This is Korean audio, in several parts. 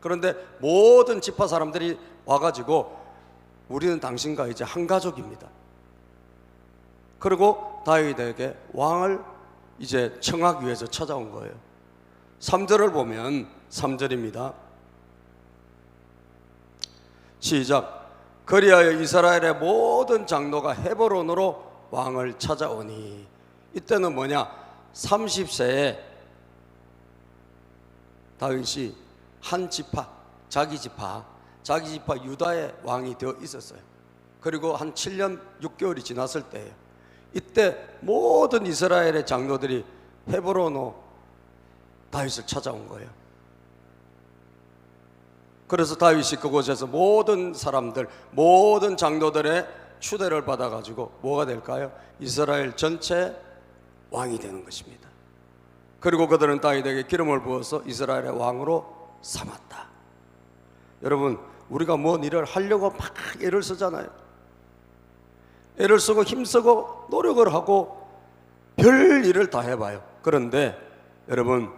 그런데 모든 지파 사람들이 와가지고 우리는 당신과 이제 한 가족입니다. 그리고 다윗에게 왕을 이제 청하기 위해서 찾아온 거예요. 3절을 보면 3절입니다. 시작. 그리하여 이스라엘의 모든 장로가 헤브론으로 왕을 찾아오니, 이때는 뭐냐, 30세에 다윗이 한 지파, 자기 지파 유다의 왕이 되어 있었어요. 그리고 한 7년 6개월이 지났을 때예요. 이때 모든 이스라엘의 장로들이 헤브론으로 다윗을 찾아온 거예요. 그래서 다윗이 그곳에서 모든 사람들, 모든 장로들의 추대를 받아가지고 뭐가 될까요? 이스라엘 전체 왕이 되는 것입니다. 그리고 그들은 다윗에게 기름을 부어서 이스라엘의 왕으로 삼았다. 여러분, 우리가 뭔 일을 하려고 막 애를 쓰잖아요. 애를 쓰고 힘쓰고 노력을 하고 별 일을 다 해봐요. 그런데 여러분,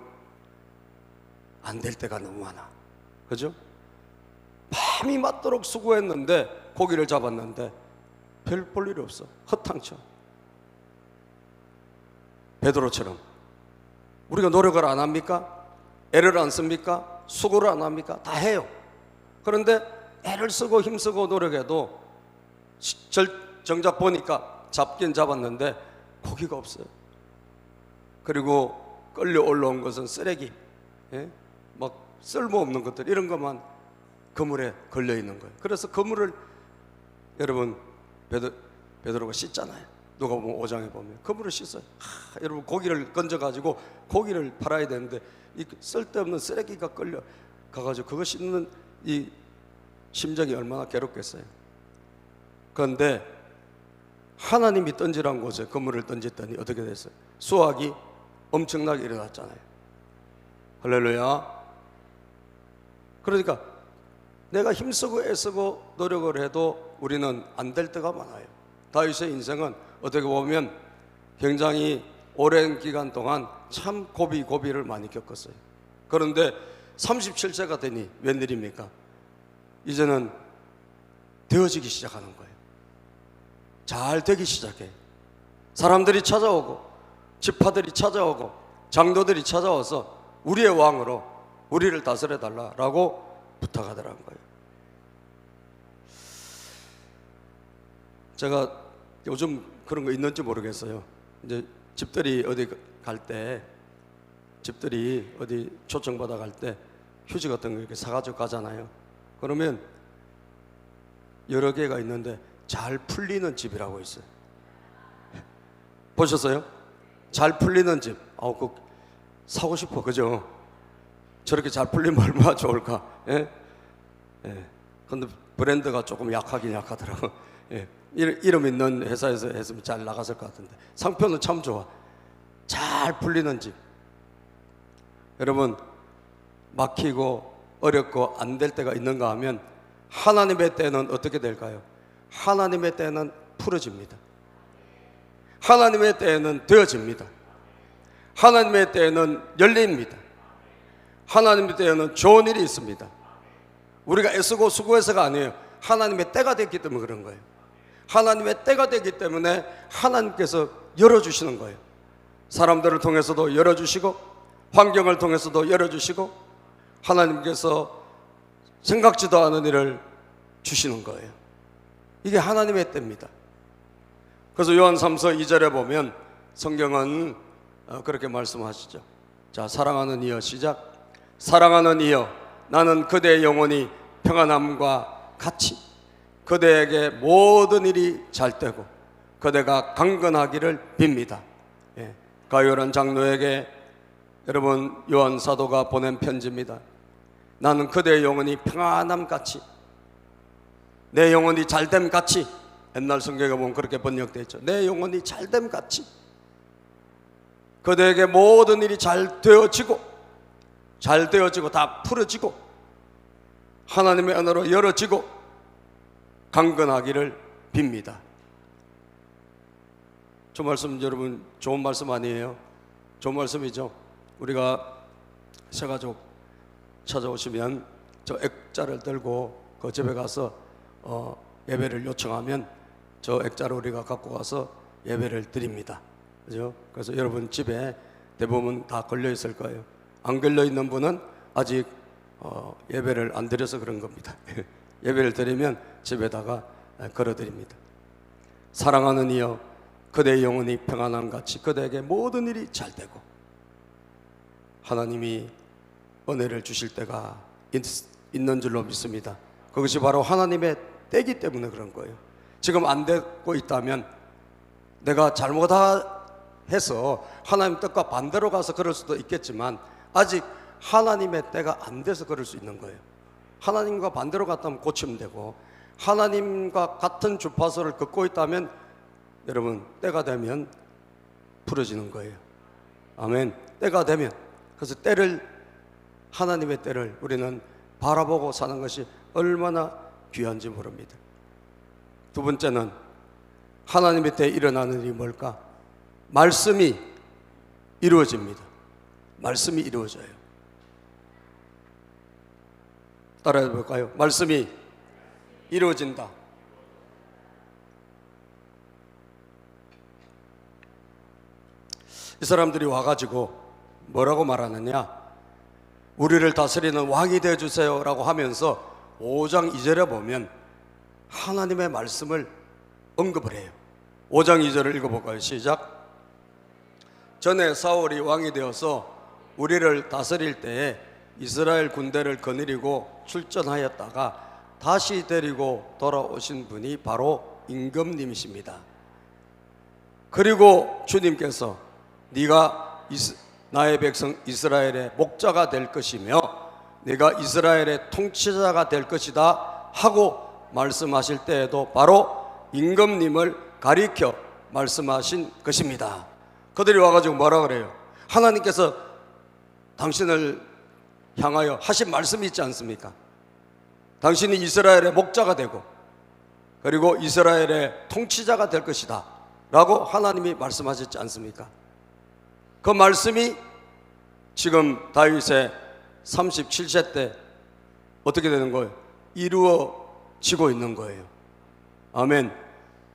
안 될 때가 너무 많아. 그죠? 밤이 맞도록 수고했는데, 고기를 잡았는데 별 볼 일이 없어. 허탕쳐. 베드로처럼 우리가 노력을 안 합니까? 애를 안 씁니까? 수고를 안 합니까? 다 해요. 그런데 애를 쓰고 힘쓰고 노력해도 정작 보니까 잡긴 잡았는데 고기가 없어요. 그리고 끌려 올라온 것은 쓰레기, 막 쓸모없는 것들, 이런 것만 그물에 걸려 있는 거예요. 그래서 그물을 여러분 베드로가 씻잖아요. 누가 보면 5장에 보면 그물을 씻어요. 여러분, 고기를 건져가지고 고기를 팔아야 되는데 이 쓸데없는 쓰레기가 끌려 가가지고 그거 씻는 이 심정이 얼마나 괴롭겠어요. 그런데 하나님이 던지란 곳에 그물을 던졌더니 어떻게 됐어요? 수확이 엄청나게 일어났잖아요. 할렐루야. 그러니까 내가 힘쓰고 애쓰고 노력을 해도 우리는 안 될 때가 많아요. 다윗의 인생은 어떻게 보면 굉장히 오랜 기간 동안 참 고비를 많이 겪었어요. 그런데 37세가 되니 웬일입니까? 이제는 되어지기 시작하는 거예요. 잘 되기 시작해. 사람들이 찾아오고 지파들이 찾아오고 장로들이 찾아와서 우리의 왕으로 우리를 다스려 달라라고 부탁하더라는 거예요. 제가 요즘 그런 거 있는지 모르겠어요. 이제 집들이 어디 갈 때, 집들이 어디 초청받아 갈 때 휴지 같은 거 이렇게 사가지고 가잖아요. 그러면 여러 개가 있는데 잘 풀리는 집이라고 있어요. 보셨어요? 잘 풀리는 집. 그거 사고 싶어, 그죠? 저렇게 잘 풀리면 얼마나 좋을까? 예? 예. 근데 브랜드가 조금 약하긴 약하더라고. 예. 이름 있는 회사에서 했으면 잘 나갔을 것 같은데 상표는 참 좋아. 잘 풀리는 집. 여러분, 막히고 어렵고 안 될 때가 있는가 하면 하나님의 때는 어떻게 될까요? 하나님의 때는 풀어집니다. 하나님의 때는 되어집니다. 하나님의 때는 열립니다. 하나님의 때에는 좋은 일이 있습니다. 우리가 애쓰고 수고해서가 아니에요. 하나님의 때가 됐기 때문에 그런 거예요. 하나님의 때가 되기 때문에 하나님께서 열어주시는 거예요. 사람들을 통해서도 열어주시고 환경을 통해서도 열어주시고 하나님께서 생각지도 않은 일을 주시는 거예요. 이게 하나님의 때입니다. 그래서 요한 3서 2절에 보면 성경은 그렇게 말씀하시죠. 자, 사랑하는 이여, 시작. 사랑하는 이여, 나는 그대의 영혼이 평안함과 같이 그대에게 모든 일이 잘 되고 그대가 강건하기를 빕니다. 가요란 장로에게 여러분 요한 사도가 보낸 편지입니다. 나는 그대의 영혼이 평안함 같이, 내 영혼이 잘됨 같이. 옛날 성경에 보면 그렇게 번역되어 있죠. 내 영혼이 잘됨 같이 그대에게 모든 일이 잘 되어지고 다 풀어지고 하나님의 은혜로 열어지고 강건하기를 빕니다. 저 말씀 여러분 좋은 말씀 아니에요? 좋은 말씀이죠. 우리가 새가족 찾아오시면 저 액자를 들고 그 집에 가서 예배를 요청하면 저 액자를 우리가 갖고 가서 예배를 드립니다. 그죠? 그래서 여러분 집에 대부분 다 걸려 있을 거예요. 안 걸려 있는 분은 아직 예배를 안 드려서 그런 겁니다. 예배를 드리면 집에다가 걸어 드립니다. 사랑하는 이여, 그대의 영혼이 평안함 같이 그대에게 모든 일이 잘 되고 하나님이 은혜를 주실 때가 있는 줄로 믿습니다. 그것이 바로 하나님의 때이기 때문에 그런 거예요. 지금 안 되고 있다면 내가 잘못해서 하나님 뜻과 반대로 가서 그럴 수도 있겠지만 아직 하나님의 때가 안 돼서 그럴 수 있는 거예요. 하나님과 반대로 갔다면 고치면 되고, 하나님과 같은 주파수를 긋고 있다면 여러분 때가 되면 풀어지는 거예요. 아멘. 때가 되면, 그래서 때를, 하나님의 때를 우리는 바라보고 사는 것이 얼마나 귀한지 모릅니다. 두 번째는 하나님의 때에 일어나는 일이 뭘까? 말씀이 이루어집니다. 말씀이 이루어져요. 따라해 볼까요? 말씀이 이루어진다. 이 사람들이 와가지고 뭐라고 말하느냐? 우리를 다스리는 왕이 되어주세요 라고 하면서 5장 2절에 보면 하나님의 말씀을 언급을 해요. 5장 2절을 읽어볼까요? 시작. 전에 사울이 왕이 되어서 우리를 다스릴 때에 이스라엘 군대를 거느리고 출전하였다가 다시 데리고 돌아오신 분이 바로 임금님이십니다. 그리고 주님께서 네가 나의 백성 이스라엘의 목자가 될 것이며 네가 이스라엘의 통치자가 될 것이다 하고 말씀하실 때에도 바로 임금님을 가리켜 말씀하신 것입니다. 그들이 와가지고 뭐라 그래요? 하나님께서 당신을 향하여 하신 말씀이 있지 않습니까? 당신이 이스라엘의 목자가 되고 그리고 이스라엘의 통치자가 될 것이다 라고 하나님이 말씀하셨지 않습니까? 그 말씀이 지금 다윗의 37세 때 어떻게 되는 거예요? 이루어지고 있는 거예요. 아멘.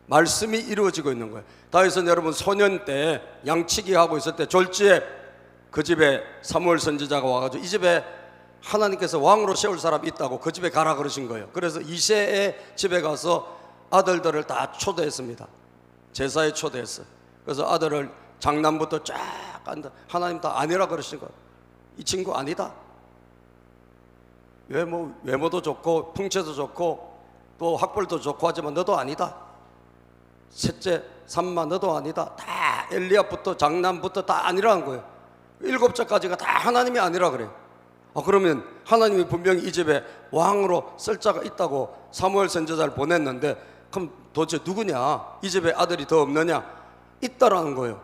말씀이 이루어지고 있는 거예요. 다윗은 여러분 소년 때 양치기 하고 있을 때 졸지에 그 집에 사무엘 선지자가 와가지고 이 집에 하나님께서 왕으로 세울 사람이 있다고 그 집에 가라 그러신 거예요. 그래서 이새의 집에 가서 아들들을 다 초대했습니다. 제사에 초대했어요. 그래서 아들을 장남부터 쫙 간다. 하나님 다 아니라 그러신 거예요. 이 친구 아니다. 외모도 좋고 풍채도 좋고 또 학벌도 좋고 하지만 너도 아니다. 셋째 삼마 너도 아니다. 다 엘리압부터 장남부터 다 아니라는 거예요. 7자까지가 다 하나님이 아니라 그래요. 그러면 하나님이 분명히 이 집에 왕으로 쓸 자가 있다고 사무엘 선지자를 보냈는데 그럼 도대체 누구냐? 이 집에 아들이 더 없느냐? 있다라는 거예요.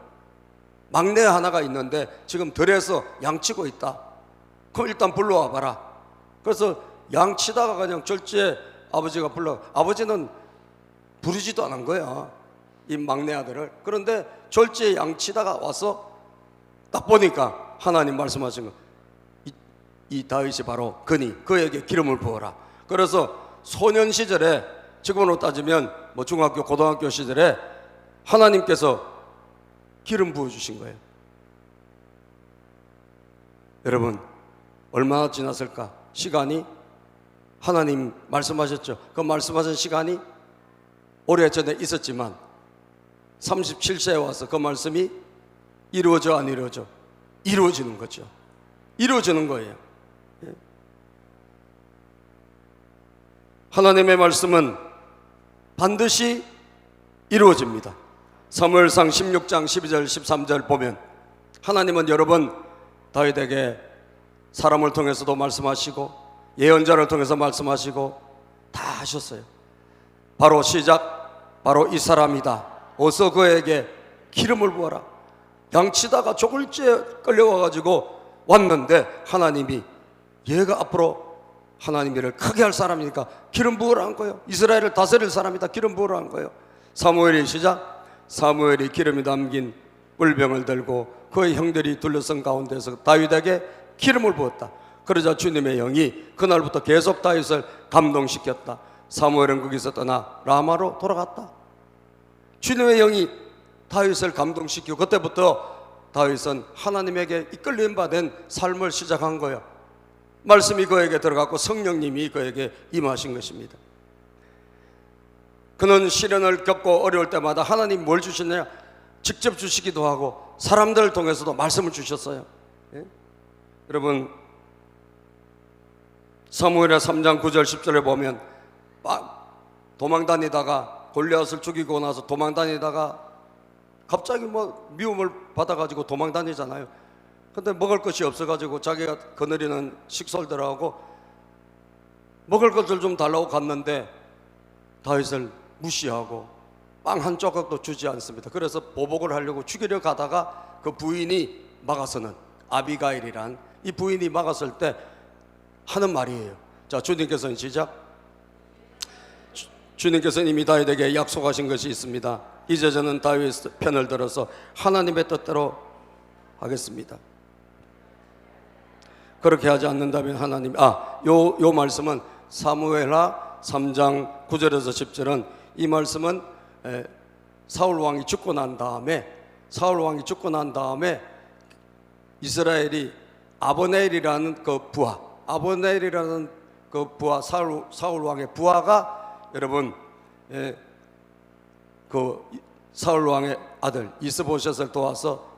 막내 하나가 있는데 지금 들에서 양치고 있다. 그럼 일단 불러와 봐라. 그래서 양치다가 그냥 절제에 아버지가 아버지는 부르지도 않은 거야, 이 막내 아들을. 그런데 절제에 양치다가 와서 딱 보니까 하나님 말씀하신 거, 이 다윗이 바로 그니 그에게 기름을 부어라. 그래서 소년 시절에, 지금으로 따지면 뭐 중학교 고등학교 시절에 하나님께서 기름 부어주신 거예요. 여러분 얼마나 지났을까? 시간이, 하나님 말씀하셨죠. 그 말씀하신 시간이 오래전에 있었지만 37세에 와서 그 말씀이 이루어져 안 이루어져? 이루어지는 거죠. 이루어지는 거예요. 하나님의 말씀은 반드시 이루어집니다. 사무엘상 16장 12절 13절 보면 하나님은 여러 번 다윗에게 사람을 통해서도 말씀하시고 예언자를 통해서 말씀하시고 다 하셨어요. 바로 시작, 바로 이 사람이다. 어서 그에게 기름을 부어라. 양치다가 조글지에 끌려와가지고 왔는데 하나님이 얘가 앞으로 하나님 일을 크게 할 사람이니까 기름 부으라 한 거예요. 이스라엘을 다스릴 사람이다. 기름 부으라 한 거예요. 사무엘이 시작. 사무엘이 기름이 담긴 꿀병을 들고 그의 형들이 둘러선 가운데서 다윗에게 기름을 부었다. 그러자 주님의 영이 그날부터 계속 다윗을 감동시켰다. 사무엘은 거기서 떠나 라마로 돌아갔다. 주님의 영이 다윗을 감동시키고 그때부터 다윗은 하나님에게 이끌림 받은 삶을 시작한 거예요. 말씀이 그에게 들어갔고 성령님이 그에게 임하신 것입니다. 그는 시련을 겪고 어려울 때마다 하나님 뭘 주시느냐? 직접 주시기도 하고 사람들을 통해서도 말씀을 주셨어요. 예? 여러분 사무엘하 3장 9절 10절에 보면 도망다니다가 골리앗을 죽이고 나서 도망다니다가 갑자기 미움을 받아가지고 도망다니잖아요. 근데 먹을 것이 없어가지고 자기가 거느리는 식솔들하고 먹을 것을 좀 달라고 갔는데 다윗을 무시하고 빵 한 조각도 주지 않습니다. 그래서 보복을 하려고 죽이려 가다가 그 부인이 막아서는, 아비가일이란 이 부인이 막았을 때 하는 말이에요. 자, 주님께서는 시작. 주님께서는 이미 다윗에게 약속하신 것이 있습니다. 이제 저는 다윗 편을 들어서 하나님의 뜻대로 하겠습니다. 그렇게 하지 않는다면 하나님, 요 말씀은 사무엘하 3장 9절에서 10절은 이 말씀은 사울 왕이 죽고 난 다음에 이스라엘이 아브넬이라는 그 부하, 사울 왕의 부하가 여러분 그 사울 왕의 아들 이스보셋을 도와서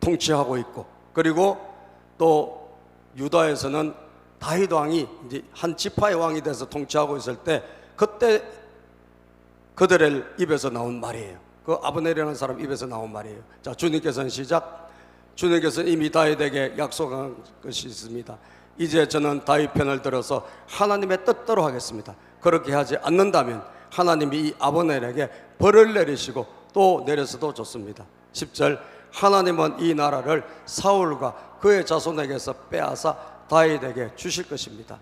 통치하고 있고, 그리고 또 유다에서는 다윗 왕이 이제 한 지파의 왕이 돼서 통치하고 있을 때 그때 그들의 입에서 나온 말이에요. 그 아브넬이라는 사람 입에서 나온 말이에요. 자, 주님께서는 시작. 주님께서는 이미 다윗에게 약속한 것이 있습니다. 이제 저는 다윗 편을 들어서 하나님의 뜻대로 하겠습니다. 그렇게 하지 않는다면 하나님이 이 아브넬에게 벌을 내리시고 또 내려서도 좋습니다. 10절, 하나님은 이 나라를 사울과 그의 자손에게서 빼앗아 다윗에게 주실 것입니다.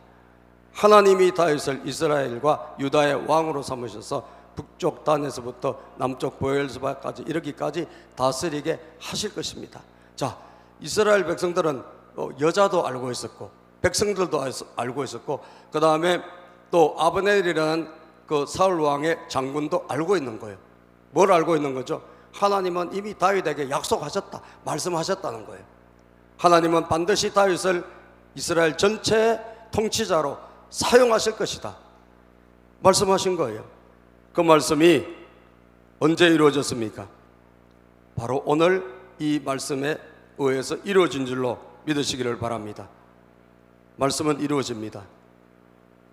하나님이 다윗을 이스라엘과 유다의 왕으로 삼으셔서 북쪽 단에서부터 남쪽 보엘스바까지 이르기까지 다스리게 하실 것입니다. 자, 이스라엘 백성들은 여자도 알고 있었고 백성들도 알고 있었고, 그 다음에 또 아브넬이라는 그 사울 왕의 장군도 알고 있는 거예요. 뭘 알고 있는 거죠? 하나님은 이미 다윗에게 약속하셨다, 말씀하셨다는 거예요. 하나님은 반드시 다윗을 이스라엘 전체의 통치자로 사용하실 것이다, 말씀하신 거예요. 그 말씀이 언제 이루어졌습니까? 바로 오늘 이 말씀에 의해서 이루어진 줄로 믿으시기를 바랍니다. 말씀은 이루어집니다.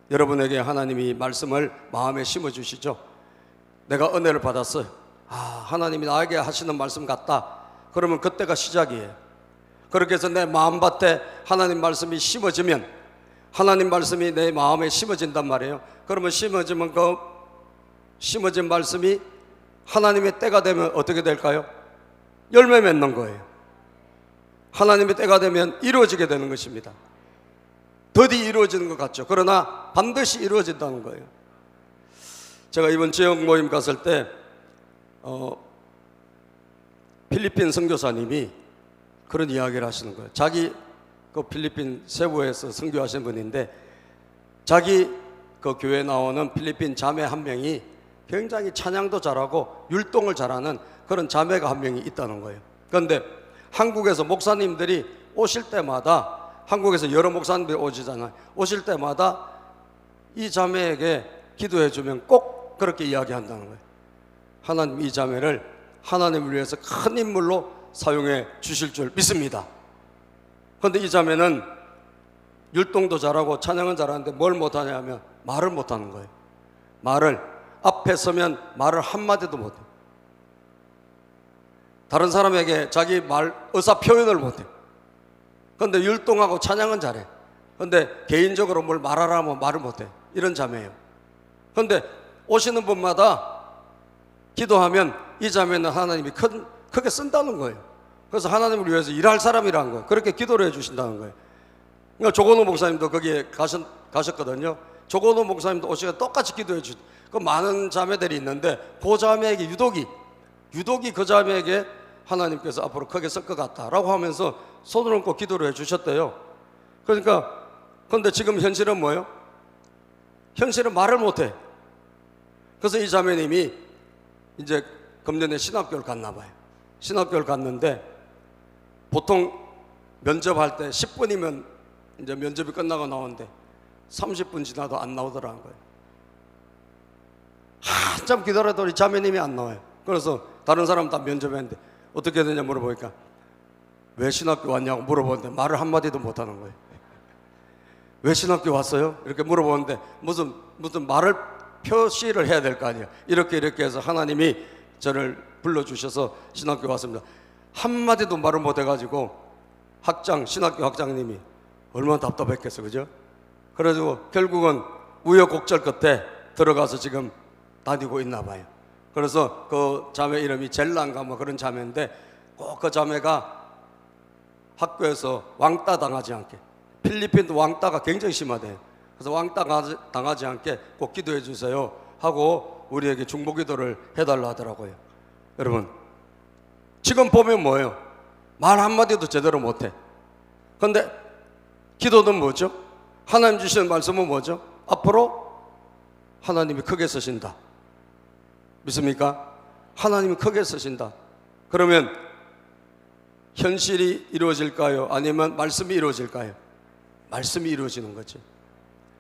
여러분에게 하나님이 말씀을 마음에 심어주시죠. 내가 은혜를 받았어요. 하나님이 나에게 하시는 말씀 같다. 그러면 그때가 시작이에요. 그렇게 해서 내 마음밭에 하나님 말씀이 심어지면, 하나님 말씀이 내 마음에 심어진단 말이에요. 그러면 심어지면 그 심어진 말씀이 하나님의 때가 되면 어떻게 될까요? 열매 맺는 거예요. 하나님의 때가 되면 이루어지게 되는 것입니다. 더디 이루어지는 것 같죠. 그러나 반드시 이루어진다는 거예요. 제가 이번 지역 모임 갔을 때 필리핀 선교사님이 그런 이야기를 하시는 거예요. 자기 그 필리핀 세부에서 선교하신 분인데 자기 그 교회에 나오는 필리핀 자매 한 명이 굉장히 찬양도 잘하고 율동을 잘하는 그런 자매가 한 명이 있다는 거예요. 그런데 한국에서 목사님들이 오실 때마다, 한국에서 여러 목사님들이 오시잖아요. 오실 때마다 이 자매에게 기도해 주면 꼭 그렇게 이야기한다는 거예요. 하나님 이 자매를 하나님을 위해서 큰 인물로 사용해 주실 줄 믿습니다. 그런데 이 자매는 율동도 잘하고 찬양은 잘하는데 뭘 못하냐 하면 말을 못하는 거예요. 말을 앞에 서면 말을 한마디도 못해요. 다른 사람에게 자기 말 의사 표현을 못해요. 그런데 율동하고 찬양은 잘해. 그런데 개인적으로 뭘 말하라 하면 말을 못해. 이런 자매예요. 그런데 오시는 분마다 기도하면 이 자매는 하나님이 크게 쓴다는 거예요. 그래서 하나님을 위해서 일할 사람이라는 거예요. 그렇게 기도를 해주신다는 거예요. 그러니까 조건호 목사님도 거기에 가셨거든요. 조건호 목사님도 오시면 똑같이 기도해 주시고, 그 많은 자매들이 있는데 그 자매에게 유독이 그 자매에게 하나님께서 앞으로 크게 쓸 것 같다라고 하면서 손을 얹고 기도를 해 주셨대요. 그러니까 근데 지금 현실은 뭐예요? 현실은 말을 못해. 그래서 이 자매님이 이제 금년에 신학교를 갔나 봐요. 신학교를 갔는데 보통 면접할 때 10분이면 이제 면접이 끝나고 나오는데 30분 지나도 안 나오더라는 거예요. 한참 기다려도 우리 자매님이 안 나와요. 그래서 다른 사람 다 면접했는데 어떻게 되냐 물어보니까 왜 신학교 왔냐고 물어보는데 말을 한마디도 못하는 거예요. 왜 신학교 왔어요? 이렇게 물어보는데 무슨 말을 표시를 해야 될 거 아니에요. 이렇게 해서 하나님이 저를 불러주셔서 신학교 왔습니다. 한마디도 말을 못해가지고 신학교 학장님이 얼마나 답답했겠어, 그죠? 그래가지고 결국은 우여곡절 끝에 들어가서 지금 다니고 있나 봐요. 그래서 그 자매 이름이 젤란가 뭐 그런 자매인데 꼭 그 자매가 학교에서 왕따 당하지 않게, 필리핀도 왕따가 굉장히 심하대요. 그래서 왕따 당하지 않게 꼭 기도해 주세요 하고 우리에게 중보 기도를 해달라 하더라고요. 여러분, 지금 보면 뭐예요? 말 한마디도 제대로 못해. 근데 기도는 뭐죠? 하나님 주시는 말씀은 뭐죠? 앞으로 하나님이 크게 쓰신다. 믿습니까? 하나님이 크게 쓰신다. 그러면 현실이 이루어질까요? 아니면 말씀이 이루어질까요? 말씀이 이루어지는 거죠.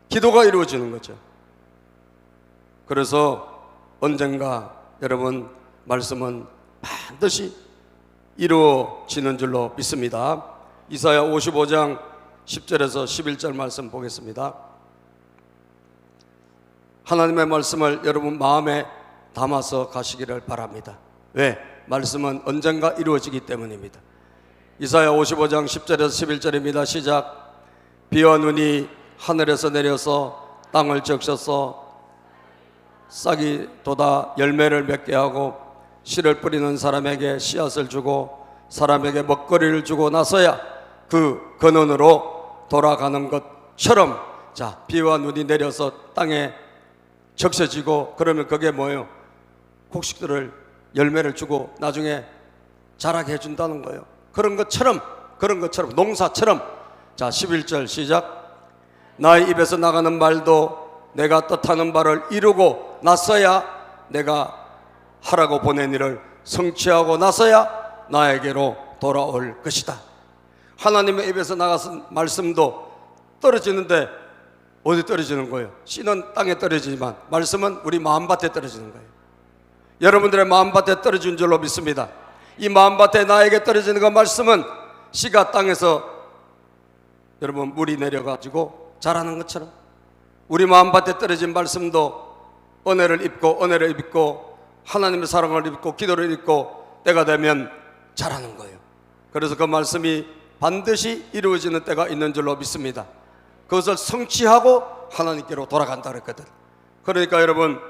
기도가 이루어지는 거죠. 그래서 언젠가 여러분 말씀은 반드시 이루어지는 줄로 믿습니다. 이사야 55장 10절에서 11절 말씀 보겠습니다. 하나님의 말씀을 여러분 마음에 담아서 가시기를 바랍니다. 왜? 말씀은 언젠가 이루어지기 때문입니다. 이사야 55장 10절에서 11절입니다. 시작. 비와 눈이 하늘에서 내려서 땅을 적셔서 싹이 돋아 열매를 맺게 하고 씨를 뿌리는 사람에게 씨앗을 주고 사람에게 먹거리를 주고 나서야 그 근원으로 돌아가는 것처럼, 자, 비와 눈이 내려서 땅에 적셔지고 그러면 그게 뭐예요? 곡식들을 열매를 주고 나중에 자라게 해준다는 거예요. 그런 것처럼 농사처럼. 자, 11절 시작. 나의 입에서 나가는 말도 내가 뜻하는 바를 이루고 나서야, 내가 하라고 보낸 일을 성취하고 나서야 나에게로 돌아올 것이다. 하나님의 입에서 나가는 말씀도 떨어지는데 어디 떨어지는 거예요? 씨는 땅에 떨어지지만 말씀은 우리 마음밭에 떨어지는 거예요. 여러분들의 마음밭에 떨어진 줄로 믿습니다. 이 마음밭에 나에게 떨어지는 그 말씀은 씨가 땅에서 여러분 물이 내려가지고 자라는 것처럼 우리 마음밭에 떨어진 말씀도 은혜를 입고 하나님의 사랑을 입고 기도를 입고 때가 되면 자라는 거예요. 그래서 그 말씀이 반드시 이루어지는 때가 있는 줄로 믿습니다. 그것을 성취하고 하나님께로 돌아간다 그랬거든. 그러니까 여러분,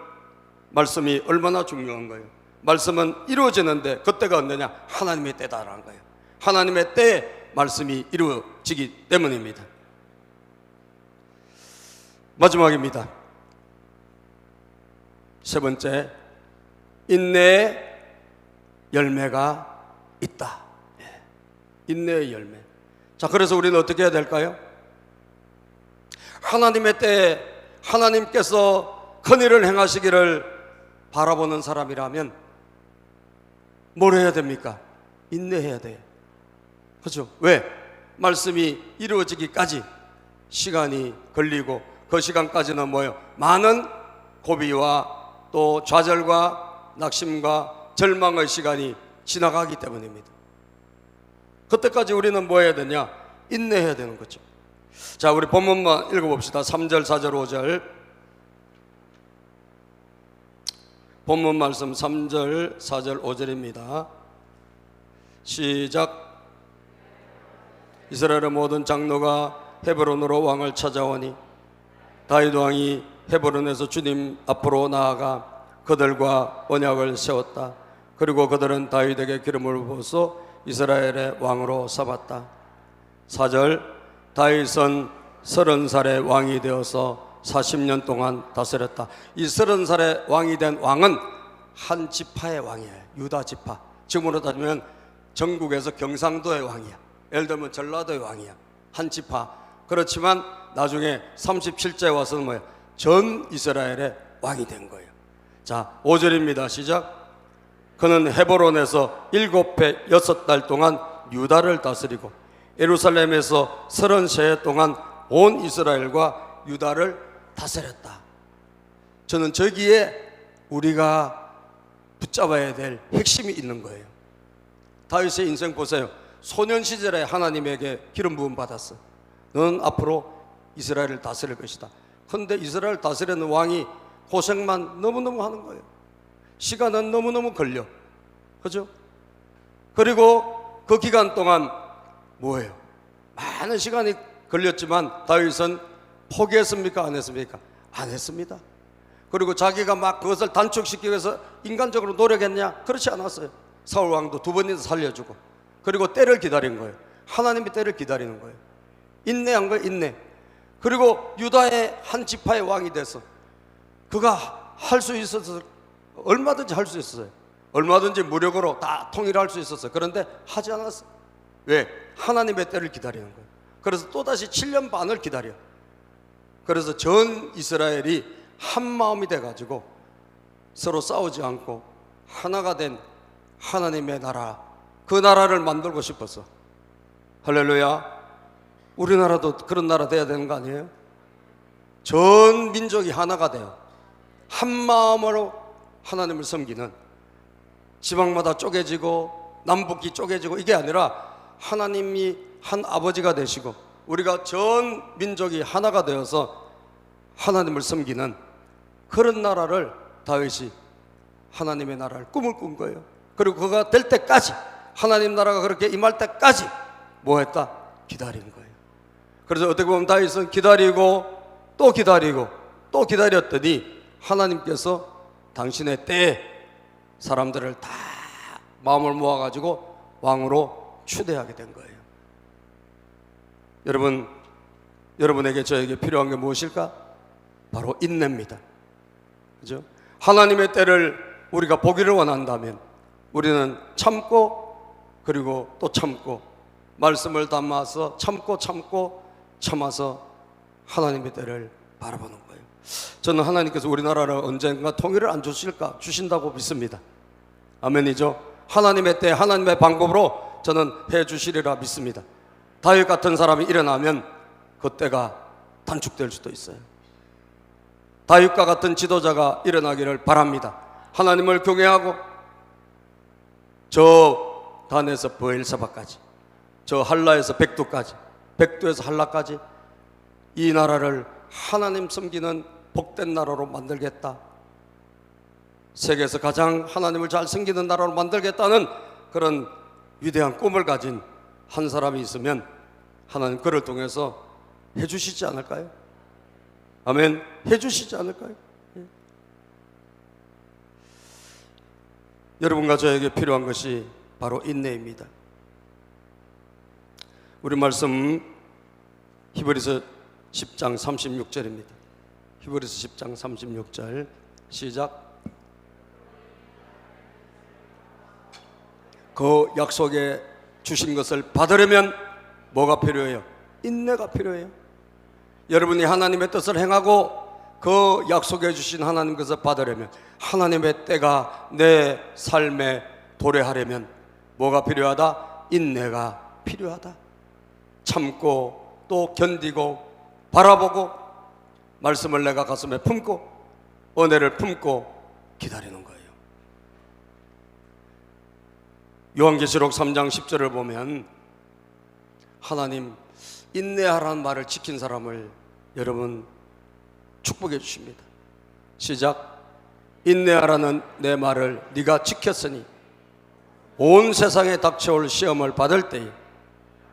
말씀이 얼마나 중요한 거예요. 말씀은 이루어지는데 그때가 언제냐? 하나님의 때다라는 거예요. 하나님의 때에 말씀이 이루어지기 때문입니다. 마지막입니다. 세 번째, 인내의 열매가 있다. 인내의 열매. 자, 그래서 우리는 어떻게 해야 될까요? 하나님의 때에 하나님께서 큰일을 행하시기를 바라보는 사람이라면 뭘 해야 됩니까? 인내해야 돼요. 그렇죠? 왜? 말씀이 이루어지기까지 시간이 걸리고 그 시간까지는 뭐예요? 많은 고비와 또 좌절과 낙심과 절망의 시간이 지나가기 때문입니다. 그때까지 우리는 뭐 해야 되냐? 인내해야 되는 거죠. 자, 우리 본문만 읽어봅시다. 3절, 4절, 5절. 본문 말씀 3절, 4절, 5절입니다. 시작. 이스라엘의 모든 장로가 헤브론으로 왕을 찾아오니 다윗 왕이 헤브론에서 주님 앞으로 나아가 그들과 언약을 세웠다. 그리고 그들은 다윗에게 기름을 부어서 이스라엘의 왕으로 삼았다. 4절. 다윗은 30살의 왕이 되어서 40년 동안 다스렸다. 이 30살의 왕이 된 왕은 한 지파의 왕이에요. 유다 지파. 지금으로 따지면 전국에서 경상도의 왕이야. 예를 들면 전라도의 왕이야. 한 지파. 그렇지만 나중에 37째 와서는 뭐예요? 전 이스라엘의 왕이 된 거예요. 자, 5절입니다. 시작. 그는 헤브론에서 7해 6달 동안 유다를 다스리고 예루살렘에서 33해 동안 온 이스라엘과 유다를 다스렸다. 저는 저기에 우리가 붙잡아야 될 핵심이 있는 거예요. 다윗의 인생 보세요. 소년 시절에 하나님에게 기름 부음 받았어. 너는 앞으로 이스라엘을 다스릴 것이다. 그런데 이스라엘 다스리는 왕이 고생만 너무너무 하는 거예요. 시간은 너무너무 걸려. 그죠? 그리고 그 기간 동안 뭐예요? 많은 시간이 걸렸지만 다윗은 포기했습니까? 안 했습니까? 안 했습니다. 그리고 자기가 막 그것을 단축시키기 위해서 인간적으로 노력했냐? 그렇지 않았어요. 사울 왕도 2번이나 살려주고, 그리고 때를 기다린 거예요. 하나님의 때를 기다리는 거예요. 인내한 거예요. 인내. 그리고 유다의 한 지파의 왕이 돼서 그가 할 수 있어서 얼마든지 할 수 있었어요. 얼마든지 무력으로 다 통일할 수 있었어요. 그런데 하지 않았어요. 왜? 하나님의 때를 기다리는 거예요. 그래서 또다시 7년 반을 기다려. 그래서 전 이스라엘이 한 마음이 돼가지고 서로 싸우지 않고 하나가 된 하나님의 나라, 그 나라를 만들고 싶었어. 할렐루야. 우리나라도 그런 나라 돼야 되는 거 아니에요? 전 민족이 하나가 돼요. 한 마음으로 하나님을 섬기는, 지방마다 쪼개지고 남북이 쪼개지고 이게 아니라 하나님이 한 아버지가 되시고 우리가 전 민족이 하나가 되어서 하나님을 섬기는 그런 나라를 다윗이 하나님의 나라를 꿈을 꾼 거예요. 그리고 그가 될 때까지, 하나님 나라가 그렇게 임할 때까지 뭐 했다? 기다린 거예요. 그래서 어떻게 보면 다윗은 기다리고 또 기다리고 또 기다렸더니 하나님께서 당신의 때에 사람들을 다 마음을 모아가지고 왕으로 추대하게 된 거예요. 여러분, 여러분에게 저에게 필요한 게 무엇일까? 바로 인내입니다. 그죠? 하나님의 때를 우리가 보기를 원한다면 우리는 참고, 그리고 또 참고, 말씀을 담아서 참고 참아서 하나님의 때를 바라보는 거예요. 저는 하나님께서 우리나라를 언젠가 통일을 안 주실까? 주신다고 믿습니다. 아멘이죠? 하나님의 때, 하나님의 방법으로 저는 해 주시리라 믿습니다. 다윗 같은 사람이 일어나면 그 때가 단축될 수도 있어요. 다윗과 같은 지도자가 일어나기를 바랍니다. 하나님을 경외하고 저 단에서 브엘사바까지, 저 할라에서 백두까지, 백두에서 할라까지 이 나라를 하나님 섬기는 복된 나라로 만들겠다, 세계에서 가장 하나님을 잘 섬기는 나라로 만들겠다는 그런 위대한 꿈을 가진 한 사람이 있으면 하나님 그를 통해서 해주시지 않을까요? 아멘. 해주시지 않을까요? 예. 여러분과 저에게 필요한 것이 바로 인내입니다. 우리 말씀 히브리서 10장 36절입니다. 히브리서 10장 36절 시작. 그 약속에 주신 것을 받으려면 뭐가 필요해요? 인내가 필요해요. 여러분이 하나님의 뜻을 행하고 그 약속해 주신 하나님 것을 받으려면, 하나님의 때가 내 삶에 도래하려면 뭐가 필요하다? 인내가 필요하다. 참고 또 견디고 바라보고 말씀을 내가 가슴에 품고 은혜를 품고 기다리는 거예요. 요한계시록 3장 10절을 보면 하나님 인내하라는 말을 지킨 사람을 여러분 축복해 주십니다. 시작. 인내하라는 내 말을 네가 지켰으니 온 세상에 닥쳐올 시험을 받을 때에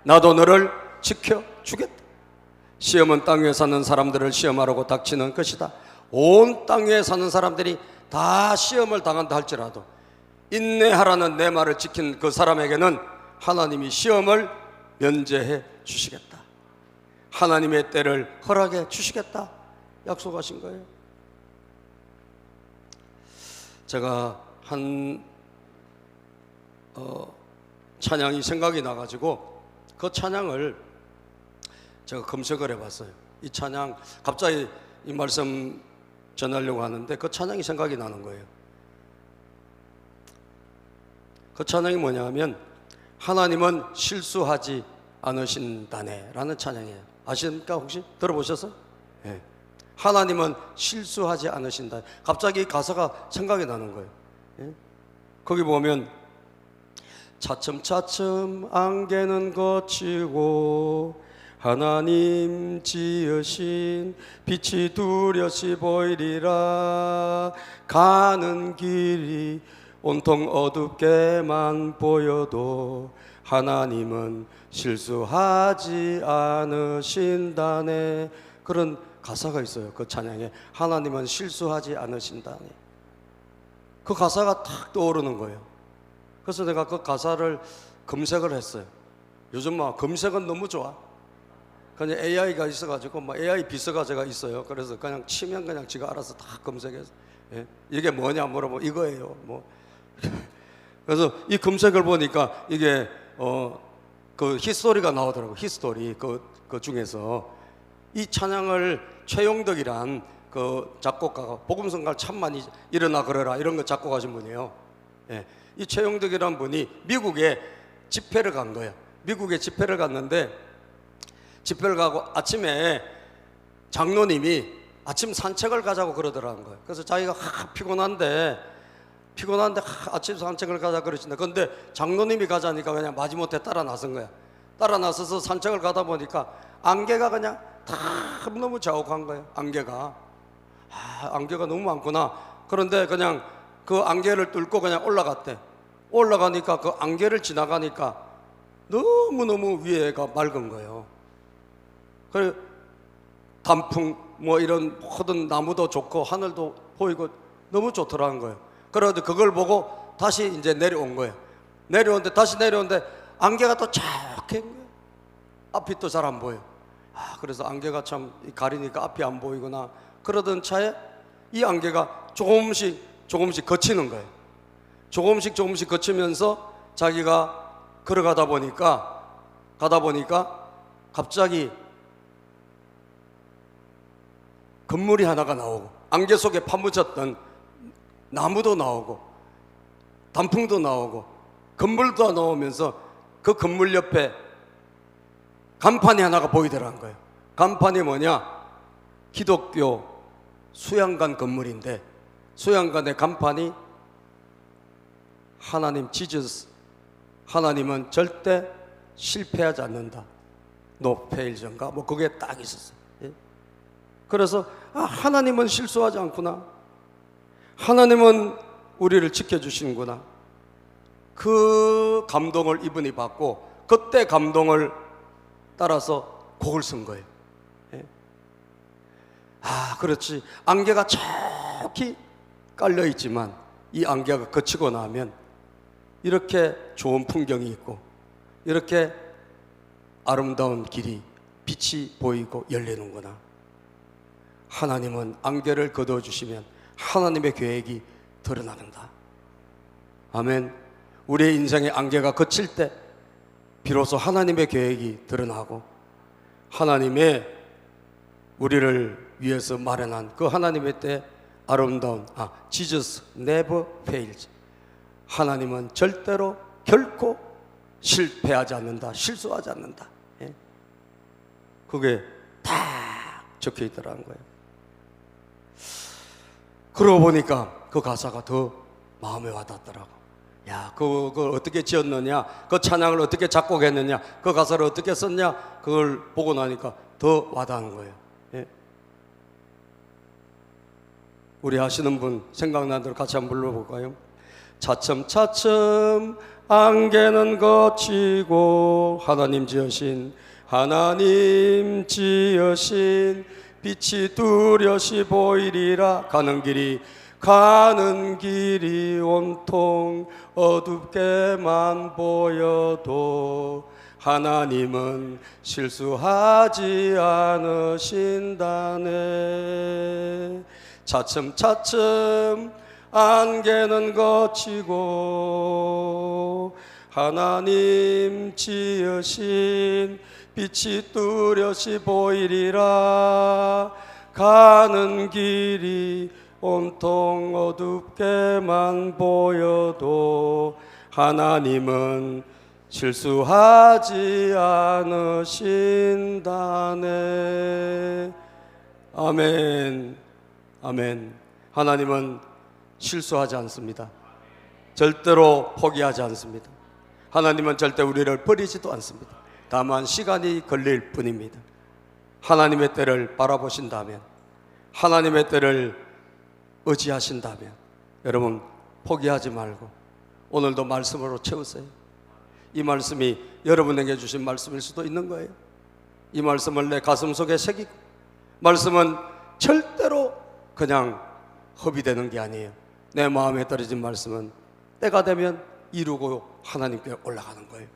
나도 너를 지켜주겠다. 시험은 땅 위에 사는 사람들을 시험하라고 닥치는 것이다. 온 땅 위에 사는 사람들이 다 시험을 당한다 할지라도 인내하라는 내 말을 지킨 그 사람에게는 하나님이 시험을 면제해 주시겠다. 하나님의 때를 허락해 주시겠다 약속하신 거예요. 제가 한 찬양이 생각이 나가지고 그 찬양을 제가 검색을 해봤어요. 이 찬양 갑자기 이 말씀 전하려고 하는데 그 찬양이 생각이 나는 거예요. 그 찬양이 뭐냐면 하나님은 실수하지 않으신다네 라는 찬양이에요. 아십니까? 혹시 들어보셨어요? 네. 하나님은 실수하지 않으신다. 갑자기 가사가 생각이 나는 거예요. 네. 거기 보면 차츰차츰 안개는 걷히고 하나님 지으신 빛이 뚜렷이 보이리라. 가는 길이 온통 어둡게만 보여도 하나님은 실수하지 않으신다네. 그런 가사가 있어요. 그 찬양에 하나님은 실수하지 않으신다네. 그 가사가 탁 떠오르는 거예요. 그래서 내가 그 가사를 검색을 했어요. 요즘 막 검색은 너무 좋아. 그냥 AI가 있어가지고 뭐 AI 비서가 제가 있어요. 그래서 그냥 치면 그냥 지가 알아서 다 검색해서 예? 이게 뭐냐 물어보면 이거예요. 뭐 그래서 이 검색을 보니까 이게 그 히스토리가 나오더라고. 히스토리 그 중에서 이 찬양을 최용덕이란 그 작곡가가 복음성가를 참 많이 일어나 그러라 이런 거 작곡하신 분이에요. 예. 이 최용덕이란 분이 미국에 집회를 간 거예요. 미국에 집회를 갔는데 집회를 가고 아침에 장로님이 아침 산책을 가자고 그러더라는 거예요. 그래서 자기가 피곤한데 아침 산책을 가자 그러신다. 그런데 장로님이 가자니까 그냥 마지못해 따라 나선 거야. 따라 나서서 산책을 가다 보니까 안개가 그냥 다 너무 자욱한 거예요. 안개가 너무 많구나. 그런데 그냥 그 안개를 뚫고 그냥 올라갔대. 올라가니까 그 안개를 지나가니까 너무너무 위에가 맑은 거예요. 그래 단풍 뭐 이런 모든 나무도 좋고 하늘도 보이고 너무 좋더라는 거예요. 그래도 그걸 보고 다시 이제 내려온 거예요. 다시 내려오는데 안개가 또 쫙한 거예요. 앞이 또 잘 안 보여. 그래서 안개가 참 가리니까 앞이 안 보이구나. 그러던 차에 이 안개가 조금씩 걷히는 거예요. 조금씩 걷히면서 자기가 걸어가다 보니까 갑자기 건물이 하나가 나오고 안개 속에 파묻혔던 나무도 나오고 단풍도 나오고 건물도 나오면서 그 건물 옆에 간판이 하나가 보이더라는 거예요. 간판이 뭐냐? 기독교 수양관 건물인데 수양관의 간판이 하나님 지저스, 하나님은 절대 실패하지 않는다. No failure 뭐 그게 딱 있었어요. 예? 그래서 하나님은 실수하지 않구나. 하나님은 우리를 지켜주시는구나. 그 감동을 이분이 받고 그때 감동을 따라서 곡을 쓴 거예요. 예? 그렇지. 안개가 저기 깔려 있지만 이 안개가 거치고 나면 이렇게 좋은 풍경이 있고 이렇게 아름다운 길이 빛이 보이고 열리는구나. 하나님은 안개를 거두어주시면 하나님의 계획이 드러나는다. 아멘. 우리의 인생의 안개가 거칠 때 비로소 하나님의 계획이 드러나고 하나님의 우리를 위해서 마련한 그 하나님의 때 아름다운 Jesus never fails. 하나님은 절대로 결코 실패하지 않는다. 실수하지 않는다. 예? 그게 딱 적혀 있더라는 거예요. 그러고 보니까 그 가사가 더 마음에 와닿더라고. 야, 그걸 어떻게 지었느냐, 그 찬양을 어떻게 작곡했느냐, 그 가사를 어떻게 썼냐, 그걸 보고 나니까 더 와닿는 거예요. 예? 우리 하시는 분 생각나는 대로 같이 한번 불러볼까요? 차츰차츰 안개는 걷히고 하나님 지으신 빛이 뚜렷이 보이리라. 가는 길이 온통 어둡게만 보여도 하나님은 실수하지 않으신다네. 차츰차츰 안개는 걷히고 하나님 지으신 빛이 뚜렷이 보이리라. 가는 길이 온통 어둡게만 보여도 하나님은 실수하지 않으신다네. 아멘. 아멘. 하나님은 실수하지 않습니다. 절대로 포기하지 않습니다. 하나님은 절대 우리를 버리지도 않습니다. 다만 시간이 걸릴 뿐입니다. 하나님의 때를 바라보신다면, 하나님의 때를 의지하신다면 여러분 포기하지 말고 오늘도 말씀으로 채우세요. 이 말씀이 여러분에게 주신 말씀일 수도 있는 거예요. 이 말씀을 내 가슴 속에 새기고, 말씀은 절대로 그냥 허비되는 게 아니에요. 내 마음에 떨어진 말씀은 때가 되면 이루고 하나님께 올라가는 거예요.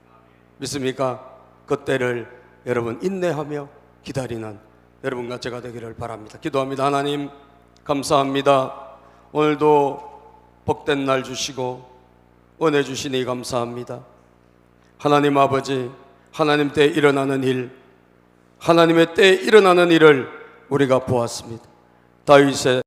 믿습니까? 그 때를 여러분 인내하며 기다리는 여러분과 제가 되기를 바랍니다. 기도합니다. 하나님 감사합니다. 오늘도 복된 날 주시고 은혜 주시니 감사합니다. 하나님 아버지, 하나님 때에 일어나는 일, 하나님의 때에 일어나는 일을 우리가 보았습니다. 다윗의